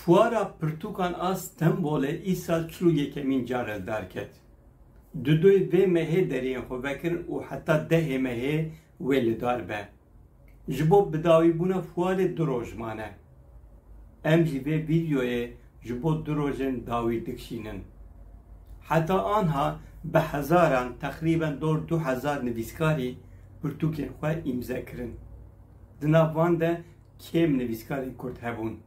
Fuara Pirtûkan a Stenbolê îsal 41 car derket. Dudoy vê mehê deriyên xwe vekirin û heta 10 mehê wê li dar be. Ji bo bidawîbûna fuarê du roj mane. Em jî vê vîdyoyê ji bo du rojên dawî dikişînin. Heta anha bi hezaran teqrîben dor 2000 nivîskarî pirtûkên xwe îmze kirin. Di nav wan de kêm nivîskarên Kurd hebûn.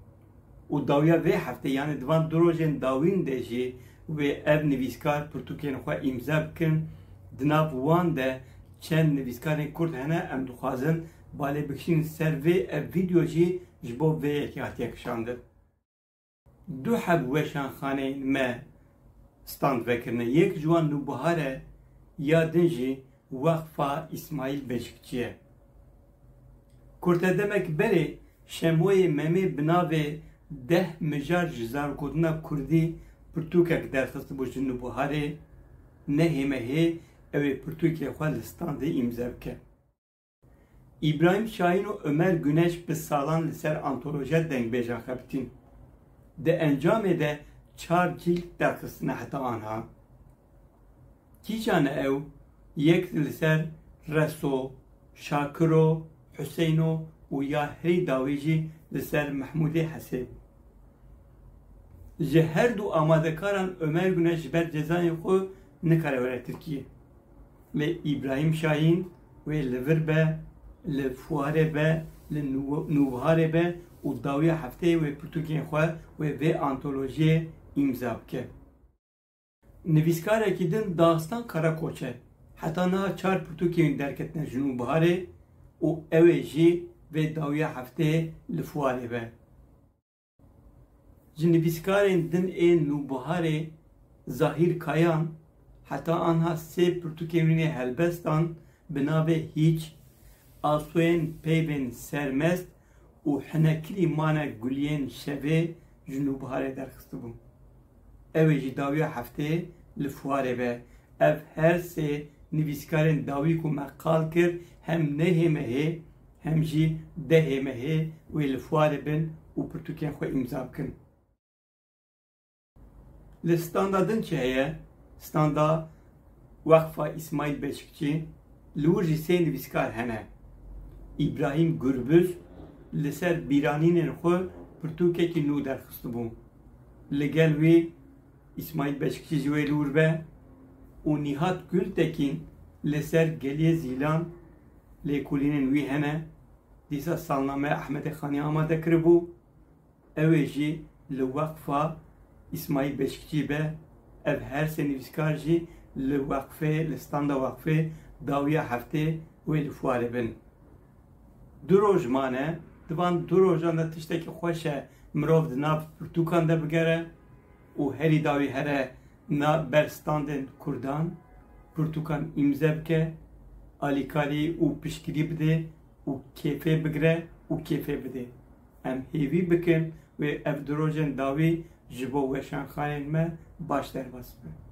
û dawiya vê heftê yani divan du rojên dawîn de jî wê ev nivîskar pirtûkên xwe îmze bikin. Di nav wan de çend nivîskarên Kurd hene em dixwazin balê bikişînin ser vê ev vîdyo jî ji bo vê yekê hatiye kişandin. Du heb weşanxaneyên me stand vekirine. Yek ji wan Nûbihar e, ya din jî Weqfa İsmaîl Beşikçî ye. Kurtedemek berê şemoyê memê bi navê 10 mijar ji zarokirina Kurdî pirtûkek derxist ji Nûbiharê nehê mehê ew ê pirtûkê xwe li standê îmze bike. İbrahim Şahin û Ömer Güneş bi salan li ser antolojiya dengbêjan xebitîn. Di encamê de 4 cilt derxistine heta anha. Kîjan e ew yek li ser Reso, Şakiro, Hüseyno û ya herî dawî jî li ser Mehmûdê Hesê. Ji her du amadekaran Ömer Güneş ji ber cezayên xwe nikare were Tirkiyê. Lê İbrahim Şahin wê li vir be, li fuarê be, li Nûbiharê be û dawiya hefteyê wê pirtûkên xwe wê vê antolojiyê îmza bike. Nivîskarekî din Daxistan Karakoç e. Heta niha 4 pirtûkên derketine ji Nûbiharê û ew ê jî vê dawiya hefteyê li fuarê be. Ji nivîskarên din ê Nûbiharê Zahîr Kayan heta anha 3 pirtûkên wî helbestan bi navê Hîç, Asûyên peyvên sermest û hinekirî mane guliyên şevê ji Nûbiharê derxistibûn. Ew ê jî dawiya hefteyê li fuarê be. Ev her sê nivîskarên dawî ku me qal kir hem nehê mehê hem jî 10 mehê wê li fuarê bin û pirtûkên xwe îmza bikin. Li standa din çi heye? Standa Weqfa İsmaîl Beşikçî, li wir jî 3 nivîskar hene. İbrahim Gürbüz li ser bîranînên xwe pirtûkekî nû derxistibû. Li gel wî İsmaîl Beşikçî ji wê li wir be û Nihat Gültekin li ser Geliyê Zîlan lêkolînên wî hene. Dîsa salnameya Ehmedê Xanî amade kiribû. Ew ê jî li Weqfa İsmaîl Beşikçî be. Ev her sê nivîskar jî li Weqfê, li standa Weqfê dawiya heftê wê li fuarê bin. Du roj mane, divan du rojan de tiştekî xweş e mirov di nav pirtûkan de bigere û herî dawî here ber standên Kurdan pirtûkan îmze bike, alîkarî û piştgirî bide û kêfê bigire û kêfê bide. Em hêvî bikin wê ev du rojên dawî ji bo weşanxaneyên me baş derbas bin.